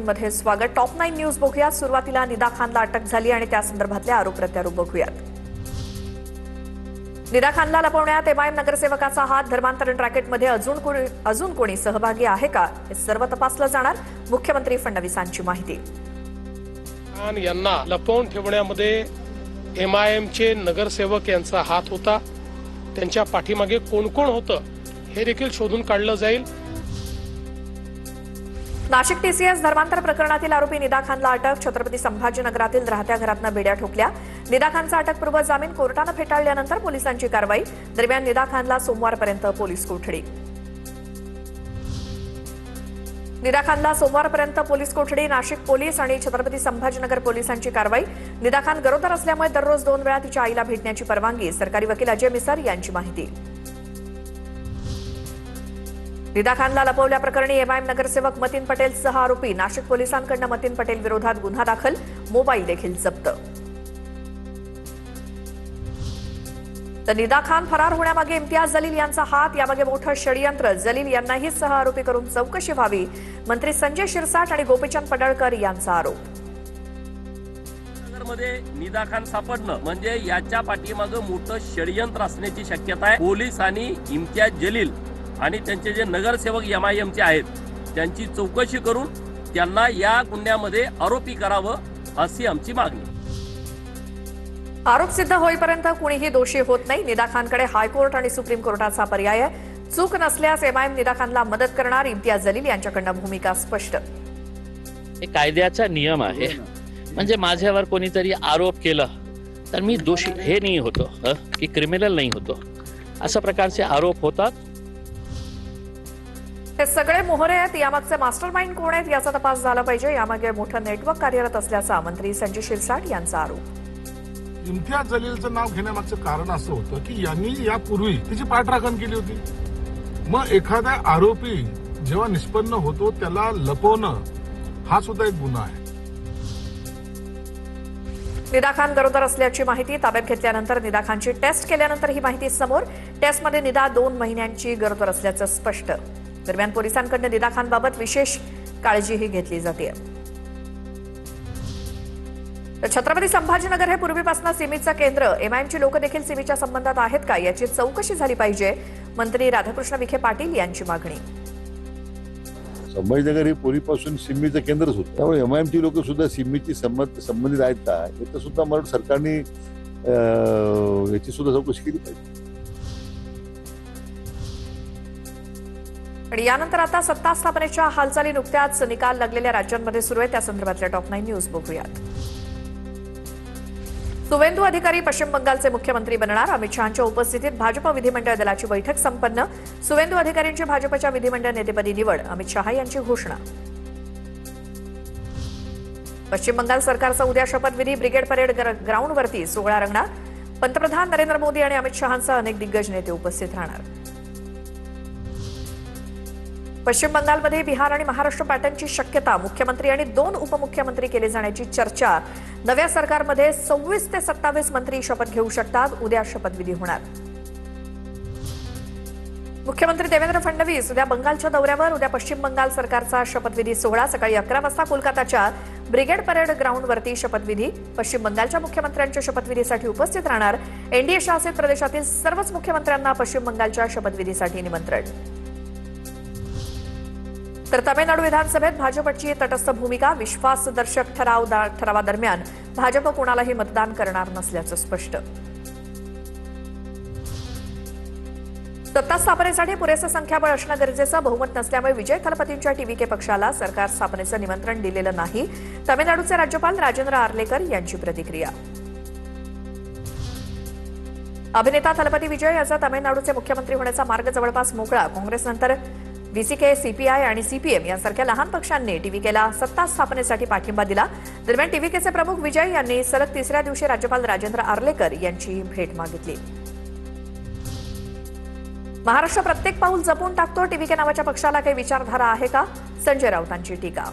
मध्ये स्वागत। Top 9 news बघूया। सुरुवातीला निदा खानला अटक झाली आणि त्या संदर्भातले आरोप प्रत्यारोप बघूयात। निदा खानला लपवण्यात एमआयएम नगरसेवकाचा हात, धर्मांतरण रॅकेटमध्ये अजून कोणी सहभागी आहे का, हे सर्व तपासलं जाणार। मुख्यमंत्री फडणवीसांची माहिती। खान यांना लपवून ठेवण्यामध्ये एमआयएमचे नगरसेवक यांचा हात होता। त्यांच्या पाठीमागे कोण कोण होतं हे देखील शोधून काढलं जाईल। नाशिक टीसीएस धर्मांतर प्रकरणातील आरोपी निदा खानला अटक। छत्रपती संभाजीनगरातील राहत्या घरातनं बेड्या ठोकल्या। निदा खानचा अटकपूर्व जामीन कोर्टानं फेटाळल्यानंतर पोलिसांची कारवाई। दरम्यान निदा खानला सोमवारपर्यंत पोलीस कोठडी। निदा खानला सोमवारपर्यंत पोलीस कोठडी। नाशिक पोलीस आणि छत्रपती संभाजीनगर पोलिसांची कारवाई। निदा खान गरोदर असल्यामुळे दररोज 2 वेळा तिच्या आईला भेटण्याची परवानगी। सरकारी वकील अजय मिसर यांची माहिती। निदा खानला लपवल्याप्रकरणी एमआयएम नगरसेवक मतीन पटेलसह आरोपी। नाशिक पोलिसांकडून मतीन पटेल विरोधात गुन्हा दाखल, मोबाईल देखील जप्त। तर निदा खान फरार होण्यामागे इम्तियाज जलील यांचा हात, यामागे मोठं षडयंत्र। जलील यांनाही सह आरोपी करून चौकशी व्हावी, मंत्री संजय शिरसाट आणि गोपीचंद पडळकर यांचा आरोप। मध्ये निदा खान सापडणं म्हणजे याच्या पाठीमागे मोठं षडयंत्र असण्याची शक्यता आहे। पोलीस आणि इम्तियाज जलील आणि त्यांचे जे नगरसेवक एमआयएमचे आहेत त्यांची चौकशी करून त्यांना या गुन्ह्यामध्ये आरोपी करावं अशी आमची मागणी। आरोप सिद्ध होईपर्यंत कुणीही दोषी होत नाही। निदा खानकडे हायकोर्ट आणि सुप्रीम कोर्टाचा पर्याय आहे। चूक नसल्यास एमआयएम निदा खानला मदत करणार। इम्तियाज जलील यांच्याकडून भूमिका स्पष्ट। हे कायद्याचा नियम आहे, म्हणजे माझ्यावर कोणीतरी आरोप केला तर मी दोषी हे नाही होतो की क्रिमिनल नाही होतो। अशा प्रकारचे आरोप होतात। हे सगळे मोहरे आहेत, यामागचे मास्टरमाइंड कोण आहेत याचा तपास झाला पाहिजे। यामागे मोठं नेटवर्क कार्यरत असल्याचा मंत्री संजय शिरसाट यांचा आरोप। इम्तियाज जलीलचं नाव घेण्यामागचं कारण असं होतं की यांनी यापूर्वी तिची पाठराखण केली होती। मग एखादा आरोपी जेव्हा निष्पन्न होतो त्याला लपवणं हा सुद्धा एक गुन्हा आहे। निदा खान गरोदर असल्याची माहिती ताब्यात घेतल्यानंतर निदा खानची टेस्ट केल्यानंतर ही माहिती समोर। टेस्टमध्ये निदा 2 महिन्यांची गरोदर असल्याचं स्पष्ट। दरम्यान पोलिसांकडून निदा खानबाबत विशेष काळजीही घेतली जाते। छत्रपती संभाजीनगर हे पूर्वीपासून सिमीचं केंद्र। एमआयएमची लोक देखील सिमीच्या संबंधात आहेत का याची चौकशी झाली पाहिजे, मंत्री राधाकृष्ण विखे पाटील यांची मागणी। संभाजीनगर हे पूर्वीपासून सिमीचं केंद्रच होतं, त्यामुळे एमआयएमची लोक सुद्धा सिमीची संबंधित आहेत का याचं सुद्धा मराठी सरकारने याची सुद्धा चौकशी केली पाहिजे। आणि यानंतर आता सत्ता स्थापनेच्या हालचाली नुकत्याच निकाल लागलेल्या राज्यांमध्ये सुरू आहे, त्या संदर्भातल्या टॉप 9 न्यूज बघूयात। सुवेंदू अधिकारी पश्चिम बंगालचे मुख्यमंत्री बनणार। अमित शहांच्या उपस्थितीत भाजप विधिमंडळ दलाची बैठक संपन्न। सुवेंदू अधिकारींची भाजपच्या विधिमंडळ नेतेपदी निवड, अमित शहा यांची घोषणा। पश्चिम बंगाल सरकारचा उद्या शपथविधी। ब्रिगेड परेड ग्राउंडवरती सोहळा रंगणार। पंतप्रधान नरेंद्र मोदी आणि अमित शहांसह अनेक दिग्गज नेते उपस्थित राहणार। पश्चिम बंगालमध्ये बिहार आणि महाराष्ट्र पॅटर्नची शक्यता। मुख्यमंत्री आणि 2 उपमुख्यमंत्री केले जाण्याची चर्चा। नव्या सरकारमध्ये 26 ते 27 मंत्री शपथ घेऊ शकतात। उद्या शपथविधी होणार। मुख्यमंत्री देवेंद्र फडणवीस उद्या बंगालच्या दौऱ्यावर। उद्या पश्चिम बंगाल सरकारचा शपथविधी सोहळा सकाळी 11 वाजता कोलकाताच्या ब्रिगेड परेड ग्राउंडवरती शपथविधी। पश्चिम बंगालच्या मुख्यमंत्र्यांच्या शपथविधीसाठी उपस्थित राहणार। एनडीए शासित प्रदेशातील सर्वच मुख्यमंत्र्यांना पश्चिम बंगालच्या शपथविधीसाठी निमंत्रण। तर तमिळनाडू विधानसभेत भाजपची तटस्थ भूमिका। विश्वासदर्शक ठरावादरम्यान भाजप कोणालाही मतदान करणार नसल्याचं स्पष्ट। सत्ता स्थापनेसाठी पुरेसं संख्याबळ असणं गरजेचं। बहुमत नसल्यामुळे विजय थलपतींच्या टीव्हीके पक्षाला सरकार स्थापनेचं निमंत्रण दिलेलं नाही। तमिळनाडूचे राज्यपाल राजेंद्र आर्लेकर यांची प्रतिक्रिया। अभिनेता थलपती विजय याचा तमिळनाडूचे मुख्यमंत्री होण्याचा मार्ग जवळपास मोकळा। काँग्रेसनंतर व्हीसीके, सीपीआय आणि सीपीएम यांसारख्या लहान पक्षांनी टीव्हीकेला सत्ता स्थापनेसाठी पाठिंबा दिला। दरम्यान टीव्हीकेचे प्रमुख विजय यांनी सलग 3ऱ्या दिवशी राज्यपाल राजेंद्र आर्लेकर यांची भेट मागितली। महाराष्ट्र प्रत्येक पाऊल जपून टाकतो। टीव्हीके नावाच्या पक्षाला काही विचारधारा आहे का, संजय राऊतांची टीका।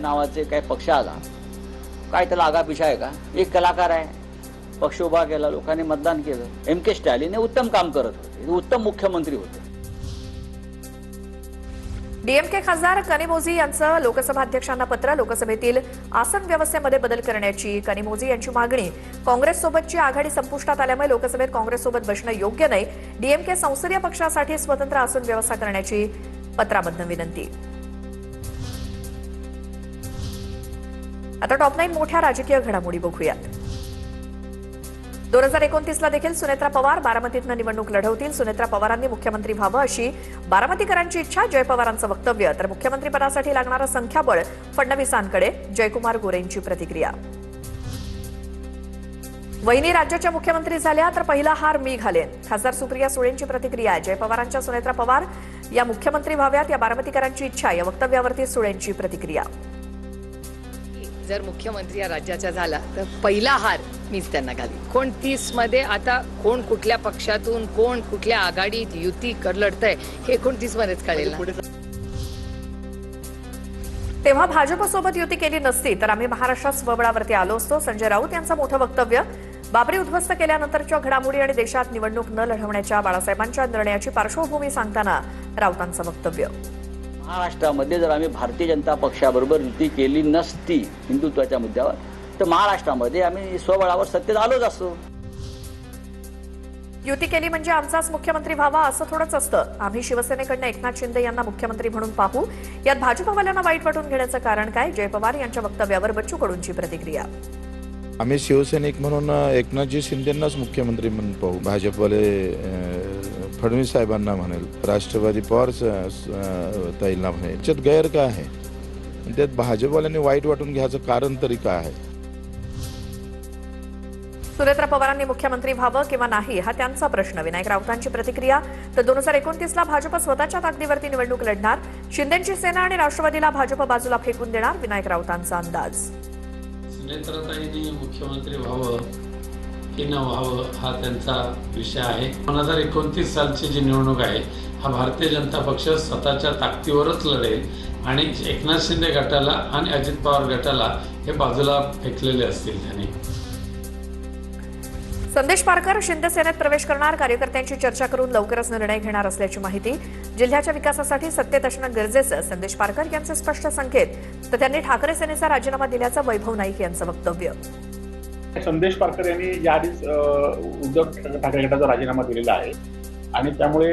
नावाचे काय पक्ष आला काय त्याला आगापिछा आहे का? एक कलाकार आहे, पक्ष उभा केला, लोकांनी मतदान केलं। एम के स्टॅलिन हे उत्तम काम करत होते, उत्तम मुख्यमंत्री होते। डीएमके खासदार कनिमोझी यांचं लोकसभा अध्यक्षांना पत्र. लोकसभेतील आसन व्यवस्थेमध्ये बदल करण्याची कनिमोझी यांची मागणी. काँग्रेससोबतची आघाडी संपुष्टात आल्यामुळे लोकसभेत काँग्रेससोबत बसणं योग्य नाही. डीएमके संसदीय पक्षासाठी स्वतंत्र आसन व्यवस्था करण्याची पत्रामधनं विनंती. आता टॉप 9 मोठ्या राजकीय घडामोडी बघूयात. 2029 ला देखील सुनेत्रा पवार बारामतीतनं निवडणूक लढवतील. सुनेत्रा पवारांनी मुख्यमंत्री व्हावं अशी बारामतीकरांची इच्छा. जय पवारांचं वक्तव्य. तर मुख्यमंत्रीपदासाठी लागणारं संख्याबळ फडणवीसांकडे. जयकुमार गोरेंची प्रतिक्रिया. वहिनी राज्याच्या मुख्यमंत्री झाल्या तर पहिला हार मी घालेन. खासदार सुप्रिया सुळेंची प्रतिक्रिया. जय पवारांच्या सुनेत्रा पवार या मुख्यमंत्री व्हाव्यात या बारामतीकरांची इच्छा. या वक्तव्यावरती सुळेंची प्रतिक्रिया. जर मुख्यमंत्री या राज्याचा झाला तर पहिला हार मीच त्यांना घालीन. 29 मध्ये आता कोण कुठल्या पक्षातून कोण कुठल्या आघाडीत युती लढतंय हे 29 मध्येच कळेल ना. तेव्हा भाजपसोबत युती केली नसती तर आम्ही महाराष्ट्रात स्वबळावरती आलो असतो. संजय राऊत यांचं मोठं वक्तव्य. बाबरी उद्ध्वस्त केल्यानंतरच्या घडामोडी आणि देशात निवडणूक न लढवण्याच्या बाळासाहेबांच्या निर्णयाची पार्श्वभूमी सांगताना राऊतांचं वक्तव्य. महाराष्ट्रामध्ये जर आम्ही भारतीय जनता पक्षाबरोबर युती केली नसती हिंदुत्वाच्या मुद्द्यावर तर महाराष्ट्रामध्ये आम्ही स्वबळावर सत्तेत आलोच असतो. युती केली म्हणजे आमचाच मुख्यमंत्री व्हावा असं थोडंच असतं. आम्ही शिवसेनेकडनं एकनाथ शिंदे यांना मुख्यमंत्री म्हणून पाहू. यात भाजपवाल्यांना वाईट वाटून घेण्याचं कारण काय? जय पवार यांच्या वक्तव्यावर बच्चू कडूंची प्रतिक्रिया. आम्ही शिवसैनिक म्हणून एकनाथजी शिंदेंनाच मुख्यमंत्री म्हणून पाहू. भाजपवाले फडणवीस साहेबांना म्हणेल, राष्ट्रवादी पवार ताईंना म्हणेल. याच्यात गैर काय आहे? त्यात भाजपवाल्यांनी वाईट वाटून घ्यायचं कारण तरी काय आहे? सुनेत्रा पवारांनी मुख्यमंत्री व्हावं किंवा नाही हा त्यांचा प्रश्न. विनायक राऊतांची प्रतिक्रिया. तर 2029 ला भाजप स्वतःच्या ताकदीवरती निवडणूक लढणार. शिंदेची सेना आणि राष्ट्रवादीला भाजप बाजूला फेकून देणार. विनायक राऊतांचा अंदाज. सुनेत्राताईंनी मुख्यमंत्री व्हावं की न व्हावं हा त्यांचा विषय आहे. 2029 सालची जी निवडणूक आहे हा भारतीय जनता पक्ष स्वतःच्या ताकदीवरच लढेल आणि एकनाथ शिंदे गटाला आणि अजित पवार गटाला हे बाजूला फेकलेले असतील त्यांनी. संदेश पारकर शिंदेसेनेत प्रवेश करणार. कार्यकर्त्यांची चर्चा करून लवकरच निर्णय घेणार असल्याची माहिती. जिल्ह्याच्या विकासासाठी सत्तेत असणं गरजेचं संदेश पारकर यांचे स्पष्ट संकेत. तर त्यांनी ठाकरे सेनेचा राजीनामा दिल्याचं वैभव नाईक यांचं वक्तव्य. संदेश पारकर यांनी याआधीच उद्धव ठाकरे गटाचा राजीनामा दिलेला आहे आणि त्यामुळे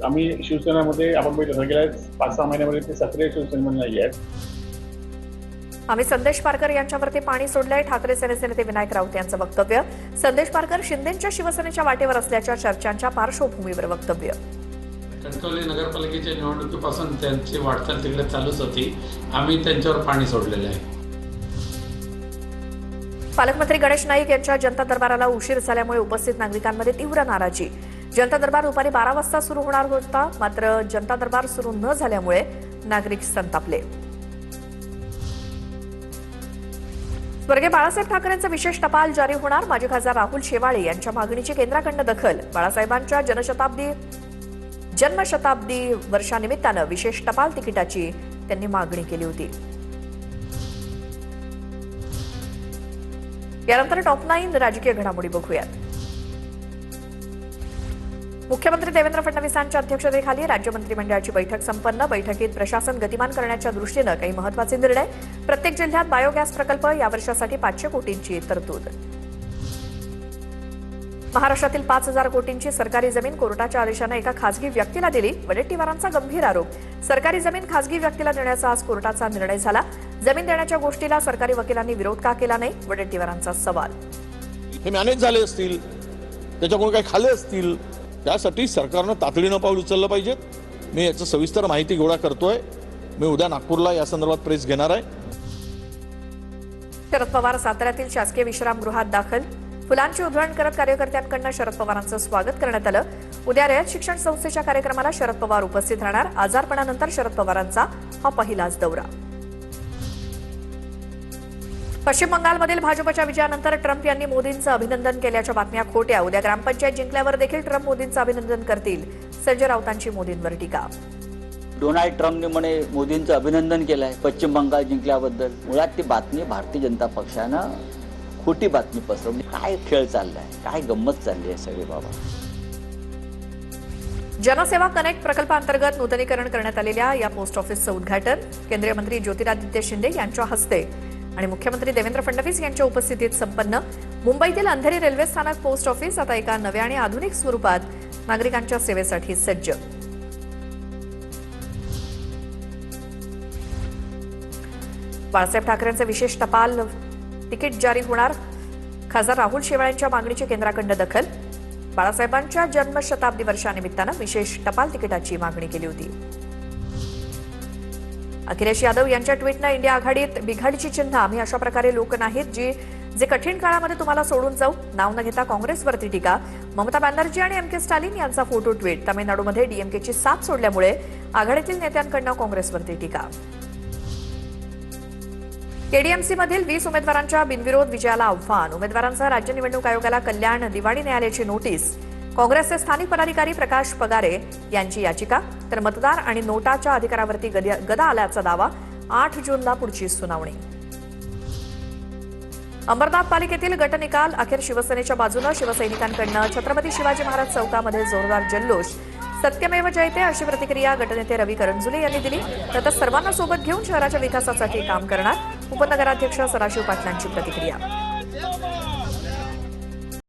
आम्ही शिवसेनेमध्ये आपण बघितलं गेल्या 5-6 महिन्यामध्ये ते सक्रिय शिवसेनेमध्ये नाही आहेत. आम्ही संदेश पारकर यांच्यावरती पाणी सोडलंय. ठाकरे सेनेचे नेते विनायक राऊत यांचं वक्तव्य. संदेश पारकर शिंदेच्या शिवसेनेच्या वाटेवर असल्याच्या चर्चांच्या पार्श्वभूमीवर वक्तव्य. कणकवली नगरपालिकेच्या निवडणुकीपासून त्यांची वाटचाल तिकडे चालूच होती. आम्ही त्यांच्यावर पाणी सोडलेलं आहे. पालकमंत्री गणेश नाईक यांच्या जनता दरबाराला उशीर झाल्यामुळे उपस्थित नागरिकांमध्ये तीव्र नाराजी. जनता दरबार दुपारी 12 वाजता सुरू होणार होता, मात्र जनता दरबार सुरू न झाल्यामुळे नागरिक संतापले. स्वर्गीय बाळासाहेब ठाकरेंचं विशेष टपाल जारी होणार. माजी खासदार राहुल शेवाळे यांच्या मागणीची केंद्राकडनं दखल. बाळासाहेबांच्या जन्मशताब्दी वर्षानिमित्तानं विशेष टपाल तिकिटाची त्यांनी मागणी केली होती. यानंतर टॉप 9 राजकीय घडामोडी बघूयात. मुख्यमंत्री देवेंद्र फडणवीसांच्या अध्यक्षतेखाली राज्य मंत्रिमंडळाची बैठक संपन्न. बैठकीत प्रशासन गतिमान करण्याच्या दृष्टीनं काही महत्त्वाचे निर्णय. प्रत्येक जिल्ह्यात बायोगॅस प्रकल्प. या वर्षासाठी 500 कोटींची तरतूद. महाराष्ट्रातील 5,000 कोटींची सरकारी जमीन कोर्टाच्या आदेशानं एका खासगी व्यक्तीला दिली. वडेट्टीवारांचा गंभीर आरोप. सरकारी जमीन खासगी व्यक्तीला देण्याचा आज कोर्टाचा निर्णय झाला. जमीन देण्याच्या गोष्टीला सरकारी वकिलांनी विरोध का केला नाही? वडेट्टीवारांचा सवाल. हे मॅनेज झाले असतील, त्याच्याकडून काही खाल्ले असतील, त्यासाठी सरकारनं तातडीनं पाऊल उचललं पाहिजे. मी याचं सविस्तर माहिती गोळा करतोय. मी उद्या नागपूरला या संदर्भात प्रेस घेणार आहे. शरद पवार साताऱ्यातील शासकीय विश्रामगृहात दाखल. फुलांची उधळण करत कार्यकर्त्यांकडून शरद पवारांचं स्वागत करण्यात आलं. उद्या रयत शिक्षण संस्थेच्या कार्यक्रमाला शरद पवार उपस्थित राहणार. आजारपणानंतर शरद पवारांचा हा पहिलाच दौरा. पश्चिम बंगालमधील भाजपच्या विजयानंतर ट्रम्प यांनी मोदींचं अभिनंदन केल्याच्या बातम्या खोट्या. उद्या ग्रामपंचायत जिंकल्यावर देखील ट्रम्प मोदींचं अभिनंदन करतील. संजय राऊतांची मोदींवर टीका. डोनाल्ड ट्रम्पने म्हणे मोदींचं अभिनंदन केलंय पश्चिम बंगाल जिंकल्याबद्दल. मुळात ती बातमी भारतीय जनता पक्षानं खोटी बातमी पसरवली. काय खेळ चाललाय, काय गंमत चालली आहे सगळे बाबा. जनसेवा कनेक्ट प्रकल्पांतर्गत नूतनीकरण करण्यात आलेल्या या पोस्ट ऑफिसचं उद्घाटन केंद्रीय मंत्री ज्योतिरादित्य शिंदे यांच्या हस्ते आणि मुख्यमंत्री देवेंद्र फडणवीस यांच्या उपस्थितीत संपन्न. मुंबईतील अंधेरी रेल्वे स्थानक पोस्ट ऑफिस आता एका नव्या आणि आधुनिक स्वरूपात नागरिकांच्या सेवेसाठी सज्ज. बाळासाहेब ठाकरेंचे विशेष टपाल तिकीट जारी होणार. खासदार राहुल शेवाळ्यांच्या मागणीची केंद्राकडे दखल. बाळासाहेबांच्या जन्मशताब्दी वर्षानिमित्तानं विशेष टपाल तिकिटाची मागणी केली होती. अखिलेश यादव यांच्या ट्विटनं इंडिया आघाडीत बिघाडीची चिन्ह आम्ही अशा प्रकारे लोक नाहीत जे कठीण काळामध्ये तुम्हाला सोडून जाऊ. नाव न घेता काँग्रेसवरती टीका. ममता बॅनर्जी आणि एम के स्टॅलिन यांचा फोटो ट्विट. तामिळनाडूमध्ये डीएमकेची साथ सोडल्यामुळे आघाडीतील नेत्यांकडून काँग्रेसवरती टीका. केडीएमसीमधील 20 उमेदवारांच्या बिनविरोध विजयाला आव्हान. उमेदवारांसह राज्य निवडणूक आयोगाला कल्याण दिवाणी न्यायालयाची नोटीस. काँग्रेसचे स्थानिक पदाधिकारी प्रकाश पगारे यांची याचिका. तर मतदार आणि नोटाच्या अधिकारावरती गदा आल्याचा दावा. 8 जूनला पुढची सुनावणी. अंबरनाथ पालिकेतील गटनिकाल अखेर शिवसेनेच्या बाजूनं. शिवसैनिकांकडनं छत्रपती शिवाजी महाराज चौकामध्ये जोरदार जल्लोष. सत्यमेव जयते अशी प्रतिक्रिया गटनेते रवी करंजुले यांनी दिली. तसंच सर्वांना सोबत घेऊन शहराच्या विकासासाठी काम करणार. उपनगराध्यक्ष सदाशिव पाटलांची प्रतिक्रिया.